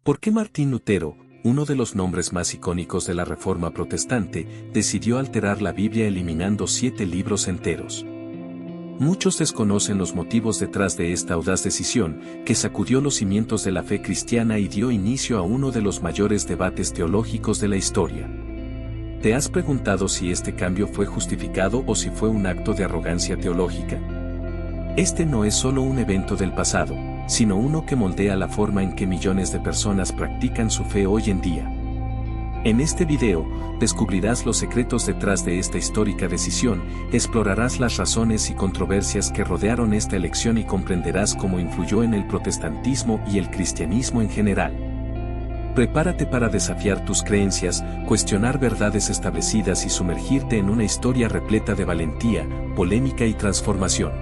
¿Por qué Martín Lutero, uno de los nombres más icónicos de la Reforma Protestante, decidió alterar la Biblia eliminando 7 libros enteros? Muchos desconocen los motivos detrás de esta audaz decisión, que sacudió los cimientos de la fe cristiana y dio inicio a uno de los mayores debates teológicos de la historia. ¿Te has preguntado si este cambio fue justificado o si fue un acto de arrogancia teológica? Este no es solo un evento del pasado, sino uno que moldea la forma en que millones de personas practican su fe hoy en día. En este video, descubrirás los secretos detrás de esta histórica decisión, explorarás las razones y controversias que rodearon esta elección y comprenderás cómo influyó en el protestantismo y el cristianismo en general. Prepárate para desafiar tus creencias, cuestionar verdades establecidas y sumergirte en una historia repleta de valentía, polémica y transformación.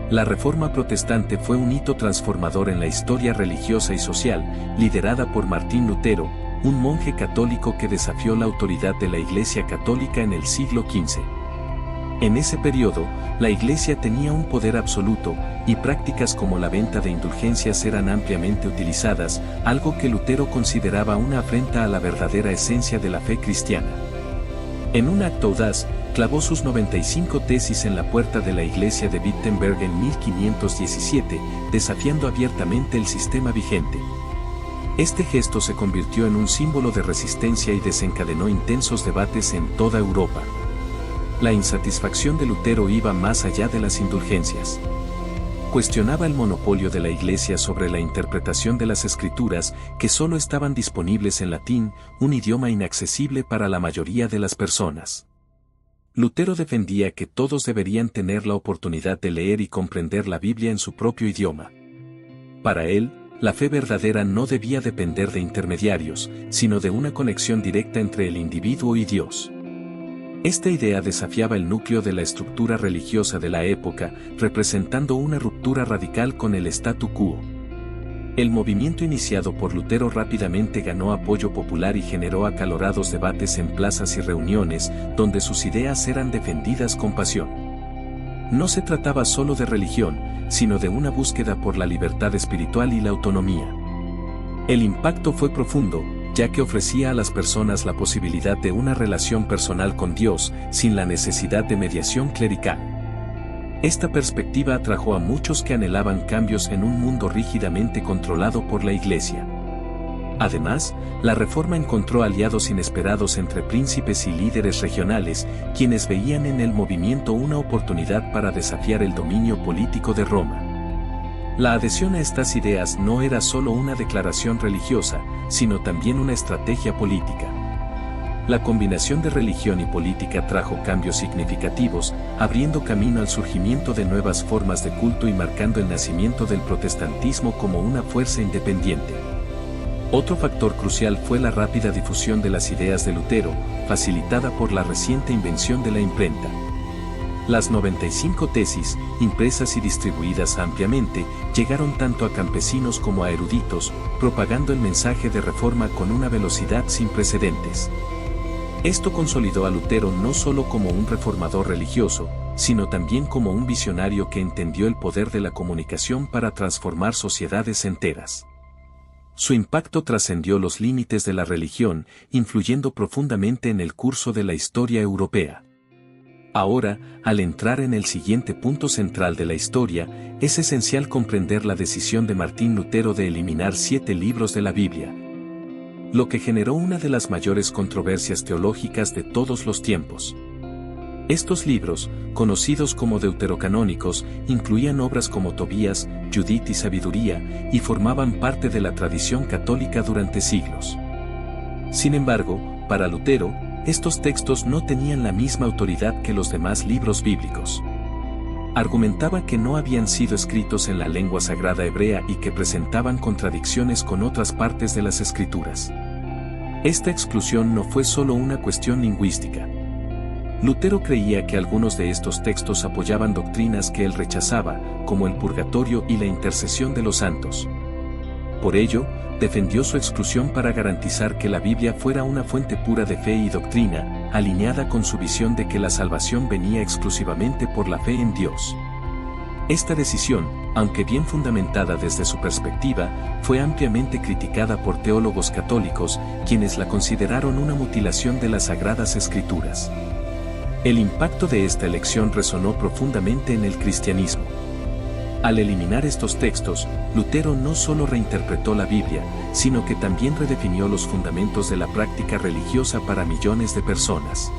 La Reforma Protestante fue un hito transformador en la historia religiosa y social, liderada por Martín Lutero, un monje católico que desafió la autoridad de la Iglesia Católica en el siglo XV. En ese periodo, la Iglesia tenía un poder absoluto, y prácticas como la venta de indulgencias eran ampliamente utilizadas, algo que Lutero consideraba una afrenta a la verdadera esencia de la fe cristiana. En un acto audaz, clavó sus 95 tesis en la puerta de la iglesia de Wittenberg en 1517, desafiando abiertamente el sistema vigente. Este gesto se convirtió en un símbolo de resistencia y desencadenó intensos debates en toda Europa. La insatisfacción de Lutero iba más allá de las indulgencias. Cuestionaba el monopolio de la Iglesia sobre la interpretación de las Escrituras, que solo estaban disponibles en latín, un idioma inaccesible para la mayoría de las personas. Lutero defendía que todos deberían tener la oportunidad de leer y comprender la Biblia en su propio idioma. Para él, la fe verdadera no debía depender de intermediarios, sino de una conexión directa entre el individuo y Dios. Esta idea desafiaba el núcleo de la estructura religiosa de la época, representando una ruptura radical con el statu quo. El movimiento iniciado por Lutero rápidamente ganó apoyo popular y generó acalorados debates en plazas y reuniones, donde sus ideas eran defendidas con pasión. No se trataba solo de religión, sino de una búsqueda por la libertad espiritual y la autonomía. El impacto fue profundo, ya que ofrecía a las personas la posibilidad de una relación personal con Dios, sin la necesidad de mediación clerical. Esta perspectiva atrajo a muchos que anhelaban cambios en un mundo rígidamente controlado por la Iglesia. Además, la Reforma encontró aliados inesperados entre príncipes y líderes regionales, quienes veían en el movimiento una oportunidad para desafiar el dominio político de Roma. La adhesión a estas ideas no era solo una declaración religiosa, sino también una estrategia política. La combinación de religión y política trajo cambios significativos, abriendo camino al surgimiento de nuevas formas de culto y marcando el nacimiento del protestantismo como una fuerza independiente. Otro factor crucial fue la rápida difusión de las ideas de Lutero, facilitada por la reciente invención de la imprenta. Las 95 tesis, impresas y distribuidas ampliamente, llegaron tanto a campesinos como a eruditos, propagando el mensaje de reforma con una velocidad sin precedentes. Esto consolidó a Lutero no solo como un reformador religioso, sino también como un visionario que entendió el poder de la comunicación para transformar sociedades enteras. Su impacto trascendió los límites de la religión, influyendo profundamente en el curso de la historia europea. Ahora, al entrar en el siguiente punto central de la historia, es esencial comprender la decisión de Martín Lutero de eliminar 7 libros de la Biblia, lo que generó una de las mayores controversias teológicas de todos los tiempos. Estos libros, conocidos como deuterocanónicos, incluían obras como Tobías, Judith y Sabiduría, y formaban parte de la tradición católica durante siglos. Sin embargo, para Lutero, estos textos no tenían la misma autoridad que los demás libros bíblicos. Argumentaba que no habían sido escritos en la lengua sagrada hebrea y que presentaban contradicciones con otras partes de las Escrituras. Esta exclusión no fue solo una cuestión lingüística. Lutero creía que algunos de estos textos apoyaban doctrinas que él rechazaba, como el purgatorio y la intercesión de los santos. Por ello, defendió su exclusión para garantizar que la Biblia fuera una fuente pura de fe y doctrina, alineada con su visión de que la salvación venía exclusivamente por la fe en Dios. Esta decisión, aunque bien fundamentada desde su perspectiva, fue ampliamente criticada por teólogos católicos, quienes la consideraron una mutilación de las Sagradas Escrituras. El impacto de esta elección resonó profundamente en el cristianismo. Al eliminar estos textos, Lutero no solo reinterpretó la Biblia, sino que también redefinió los fundamentos de la práctica religiosa para millones de personas.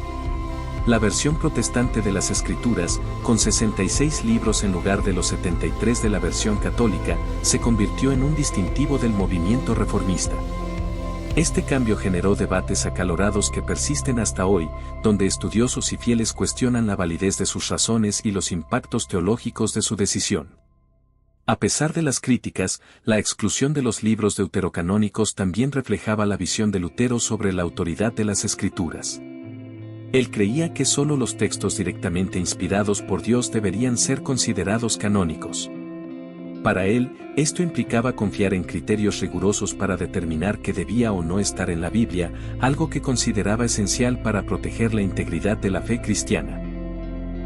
La versión protestante de las Escrituras, con 66 libros en lugar de los 73 de la versión católica, se convirtió en un distintivo del movimiento reformista. Este cambio generó debates acalorados que persisten hasta hoy, donde estudiosos y fieles cuestionan la validez de sus razones y los impactos teológicos de su decisión. A pesar de las críticas, la exclusión de los libros deuterocanónicos también reflejaba la visión de Lutero sobre la autoridad de las Escrituras. Él creía que solo los textos directamente inspirados por Dios deberían ser considerados canónicos. Para él, esto implicaba confiar en criterios rigurosos para determinar qué debía o no estar en la Biblia, algo que consideraba esencial para proteger la integridad de la fe cristiana.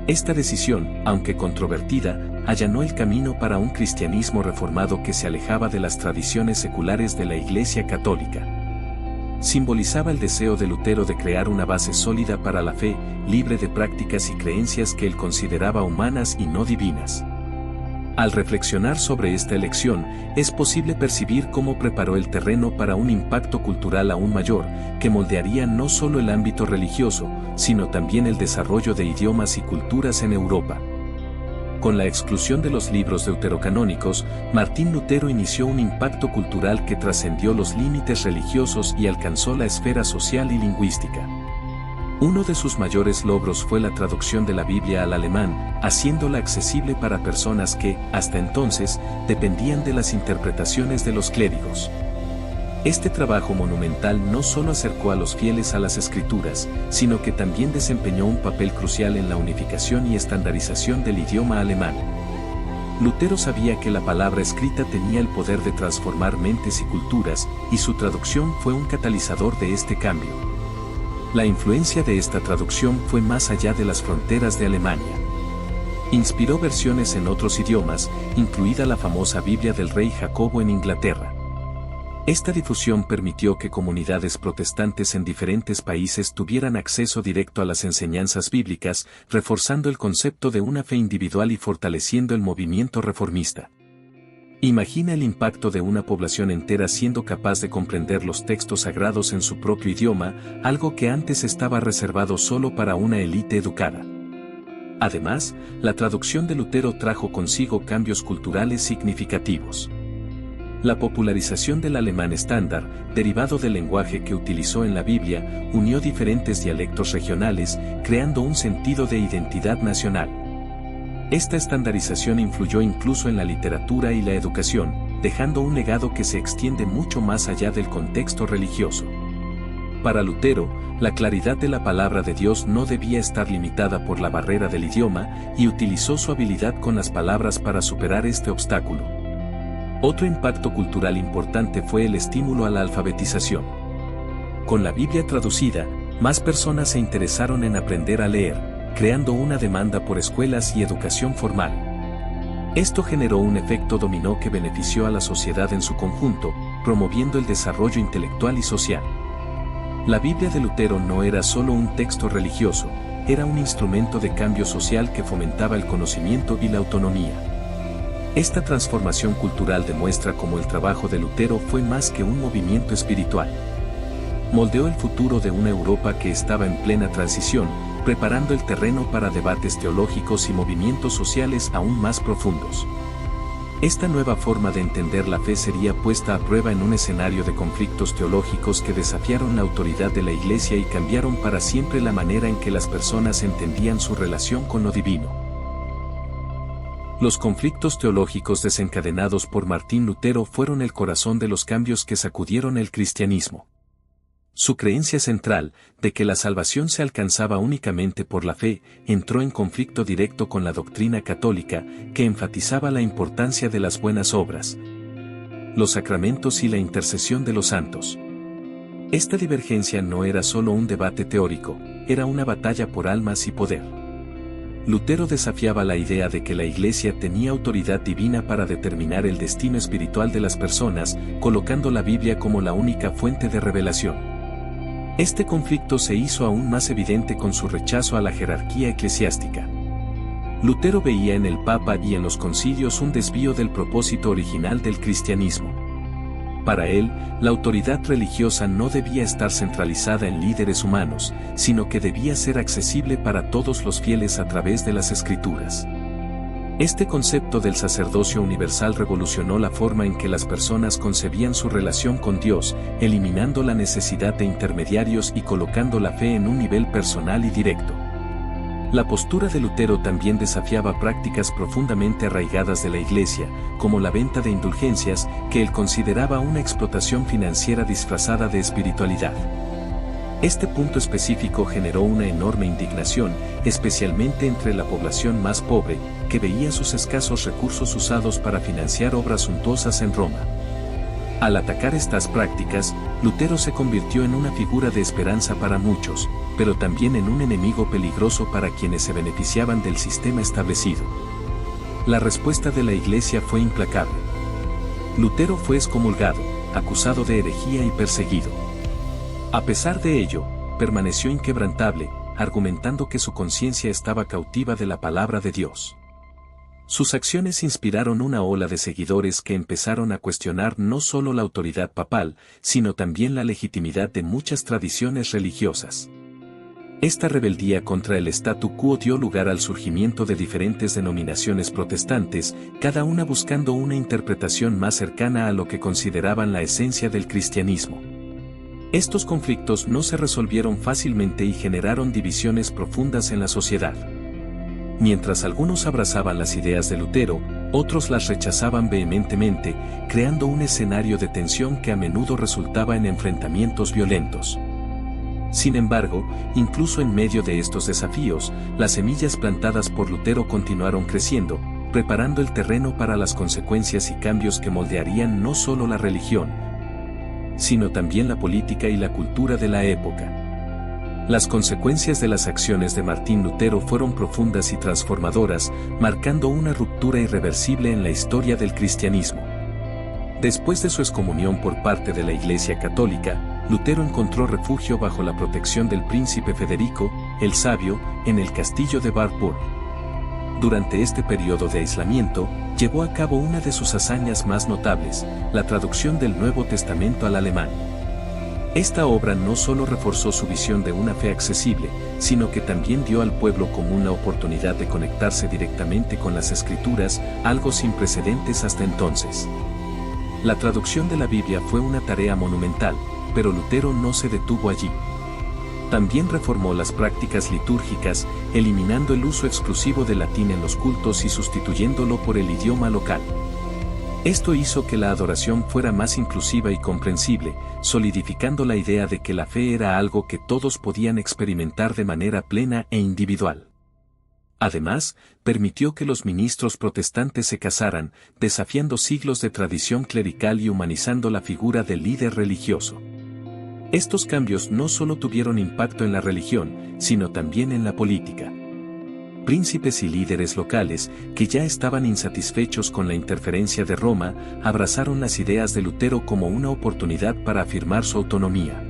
Esta decisión, aunque controvertida, allanó el camino para un cristianismo reformado que se alejaba de las tradiciones seculares de la Iglesia Católica. Simbolizaba el deseo de Lutero de crear una base sólida para la fe, libre de prácticas y creencias que él consideraba humanas y no divinas. Al reflexionar sobre esta elección, es posible percibir cómo preparó el terreno para un impacto cultural aún mayor, que moldearía no solo el ámbito religioso, sino también el desarrollo de idiomas y culturas en Europa. Con la exclusión de los libros deuterocanónicos, Martín Lutero inició un impacto cultural que trascendió los límites religiosos y alcanzó la esfera social y lingüística. Uno de sus mayores logros fue la traducción de la Biblia al alemán, haciéndola accesible para personas que, hasta entonces, dependían de las interpretaciones de los clérigos. Este trabajo monumental no solo acercó a los fieles a las Escrituras, sino que también desempeñó un papel crucial en la unificación y estandarización del idioma alemán. Lutero sabía que la palabra escrita tenía el poder de transformar mentes y culturas, y su traducción fue un catalizador de este cambio. La influencia de esta traducción fue más allá de las fronteras de Alemania. Inspiró versiones en otros idiomas, incluida la famosa Biblia del rey Jacobo en Inglaterra. Esta difusión permitió que comunidades protestantes en diferentes países tuvieran acceso directo a las enseñanzas bíblicas, reforzando el concepto de una fe individual y fortaleciendo el movimiento reformista. Imagina el impacto de una población entera siendo capaz de comprender los textos sagrados en su propio idioma, algo que antes estaba reservado solo para una élite educada. Además, la traducción de Lutero trajo consigo cambios culturales significativos. La popularización del alemán estándar, derivado del lenguaje que utilizó en la Biblia, unió diferentes dialectos regionales, creando un sentido de identidad nacional. Esta estandarización influyó incluso en la literatura y la educación, dejando un legado que se extiende mucho más allá del contexto religioso. Para Lutero, la claridad de la palabra de Dios no debía estar limitada por la barrera del idioma, y utilizó su habilidad con las palabras para superar este obstáculo. Otro impacto cultural importante fue el estímulo a la alfabetización. Con la Biblia traducida, más personas se interesaron en aprender a leer, creando una demanda por escuelas y educación formal. Esto generó un efecto dominó que benefició a la sociedad en su conjunto, promoviendo el desarrollo intelectual y social. La Biblia de Lutero no era solo un texto religioso, era un instrumento de cambio social que fomentaba el conocimiento y la autonomía. Esta transformación cultural demuestra cómo el trabajo de Lutero fue más que un movimiento espiritual. Moldeó el futuro de una Europa que estaba en plena transición, preparando el terreno para debates teológicos y movimientos sociales aún más profundos. Esta nueva forma de entender la fe sería puesta a prueba en un escenario de conflictos teológicos que desafiaron la autoridad de la Iglesia y cambiaron para siempre la manera en que las personas entendían su relación con lo divino. Los conflictos teológicos desencadenados por Martín Lutero fueron el corazón de los cambios que sacudieron el cristianismo. Su creencia central, de que la salvación se alcanzaba únicamente por la fe, entró en conflicto directo con la doctrina católica, que enfatizaba la importancia de las buenas obras, los sacramentos y la intercesión de los santos. Esta divergencia no era solo un debate teórico, era una batalla por almas y poder. Lutero desafiaba la idea de que la Iglesia tenía autoridad divina para determinar el destino espiritual de las personas, colocando la Biblia como la única fuente de revelación. Este conflicto se hizo aún más evidente con su rechazo a la jerarquía eclesiástica. Lutero veía en el Papa y en los concilios un desvío del propósito original del cristianismo. Para él, la autoridad religiosa no debía estar centralizada en líderes humanos, sino que debía ser accesible para todos los fieles a través de las Escrituras. Este concepto del sacerdocio universal revolucionó la forma en que las personas concebían su relación con Dios, eliminando la necesidad de intermediarios y colocando la fe en un nivel personal y directo. La postura de Lutero también desafiaba prácticas profundamente arraigadas de la Iglesia, como la venta de indulgencias, que él consideraba una explotación financiera disfrazada de espiritualidad. Este punto específico generó una enorme indignación, especialmente entre la población más pobre, que veía sus escasos recursos usados para financiar obras suntuosas en Roma. Al atacar estas prácticas, Lutero se convirtió en una figura de esperanza para muchos, pero también en un enemigo peligroso para quienes se beneficiaban del sistema establecido. La respuesta de la Iglesia fue implacable. Lutero fue excomulgado, acusado de herejía y perseguido. A pesar de ello, permaneció inquebrantable, argumentando que su conciencia estaba cautiva de la palabra de Dios. Sus acciones inspiraron una ola de seguidores que empezaron a cuestionar no solo la autoridad papal, sino también la legitimidad de muchas tradiciones religiosas. Esta rebeldía contra el statu quo dio lugar al surgimiento de diferentes denominaciones protestantes, cada una buscando una interpretación más cercana a lo que consideraban la esencia del cristianismo. Estos conflictos no se resolvieron fácilmente y generaron divisiones profundas en la sociedad. Mientras algunos abrazaban las ideas de Lutero, otros las rechazaban vehementemente, creando un escenario de tensión que a menudo resultaba en enfrentamientos violentos. Sin embargo, incluso en medio de estos desafíos, las semillas plantadas por Lutero continuaron creciendo, preparando el terreno para las consecuencias y cambios que moldearían no solo la religión, sino también la política y la cultura de la época. Las consecuencias de las acciones de Martín Lutero fueron profundas y transformadoras, marcando una ruptura irreversible en la historia del cristianismo. Después de su excomunión por parte de la Iglesia Católica, Lutero encontró refugio bajo la protección del príncipe Federico, el Sabio, en el castillo de Wartburg. Durante este periodo de aislamiento, llevó a cabo una de sus hazañas más notables, la traducción del Nuevo Testamento al alemán. Esta obra no solo reforzó su visión de una fe accesible, sino que también dio al pueblo común la oportunidad de conectarse directamente con las Escrituras, algo sin precedentes hasta entonces. La traducción de la Biblia fue una tarea monumental, pero Lutero no se detuvo allí. También reformó las prácticas litúrgicas, eliminando el uso exclusivo del latín en los cultos y sustituyéndolo por el idioma local. Esto hizo que la adoración fuera más inclusiva y comprensible, solidificando la idea de que la fe era algo que todos podían experimentar de manera plena e individual. Además, permitió que los ministros protestantes se casaran, desafiando siglos de tradición clerical y humanizando la figura del líder religioso. Estos cambios no solo tuvieron impacto en la religión, sino también en la política. Príncipes y líderes locales, que ya estaban insatisfechos con la interferencia de Roma, abrazaron las ideas de Lutero como una oportunidad para afirmar su autonomía.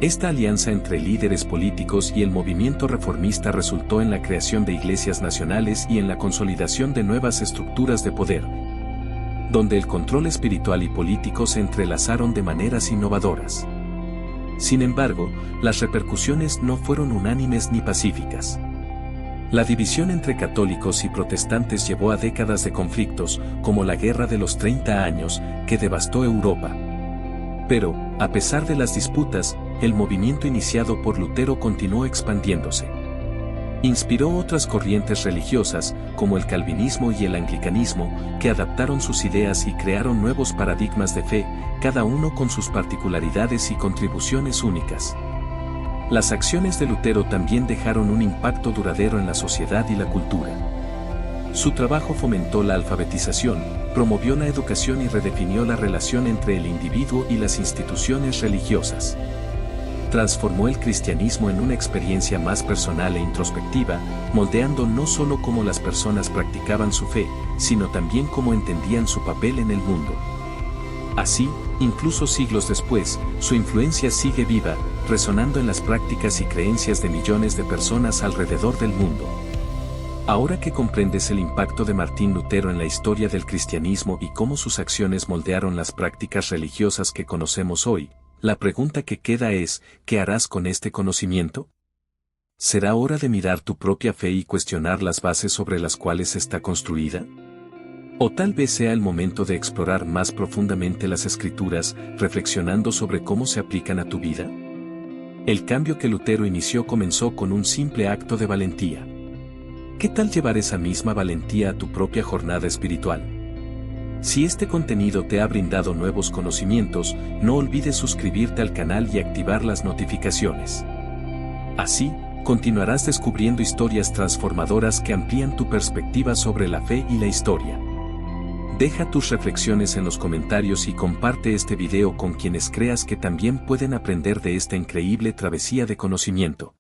Esta alianza entre líderes políticos y el movimiento reformista resultó en la creación de iglesias nacionales y en la consolidación de nuevas estructuras de poder, donde el control espiritual y político se entrelazaron de maneras innovadoras. Sin embargo, las repercusiones no fueron unánimes ni pacíficas. La división entre católicos y protestantes llevó a décadas de conflictos, como la Guerra de los 30 años, que devastó Europa. Pero, a pesar de las disputas, el movimiento iniciado por Lutero continuó expandiéndose. Inspiró otras corrientes religiosas, como el calvinismo y el anglicanismo, que adaptaron sus ideas y crearon nuevos paradigmas de fe, cada uno con sus particularidades y contribuciones únicas. Las acciones de Lutero también dejaron un impacto duradero en la sociedad y la cultura. Su trabajo fomentó la alfabetización, promovió la educación y redefinió la relación entre el individuo y las instituciones religiosas. transformó el cristianismo en una experiencia más personal e introspectiva, moldeando no solo cómo las personas practicaban su fe, sino también cómo entendían su papel en el mundo. Así, incluso siglos después, su influencia sigue viva, resonando en las prácticas y creencias de millones de personas alrededor del mundo. Ahora que comprendes el impacto de Martín Lutero en la historia del cristianismo y cómo sus acciones moldearon las prácticas religiosas que conocemos hoy, la pregunta que queda es, ¿qué harás con este conocimiento? ¿Será hora de mirar tu propia fe y cuestionar las bases sobre las cuales está construida? O tal vez sea el momento de explorar más profundamente las Escrituras, reflexionando sobre cómo se aplican a tu vida. El cambio que Lutero inició comenzó con un simple acto de valentía. ¿Qué tal llevar esa misma valentía a tu propia jornada espiritual? Si este contenido te ha brindado nuevos conocimientos, no olvides suscribirte al canal y activar las notificaciones. Así, continuarás descubriendo historias transformadoras que amplían tu perspectiva sobre la fe y la historia. Deja tus reflexiones en los comentarios y comparte este video con quienes creas que también pueden aprender de esta increíble travesía de conocimiento.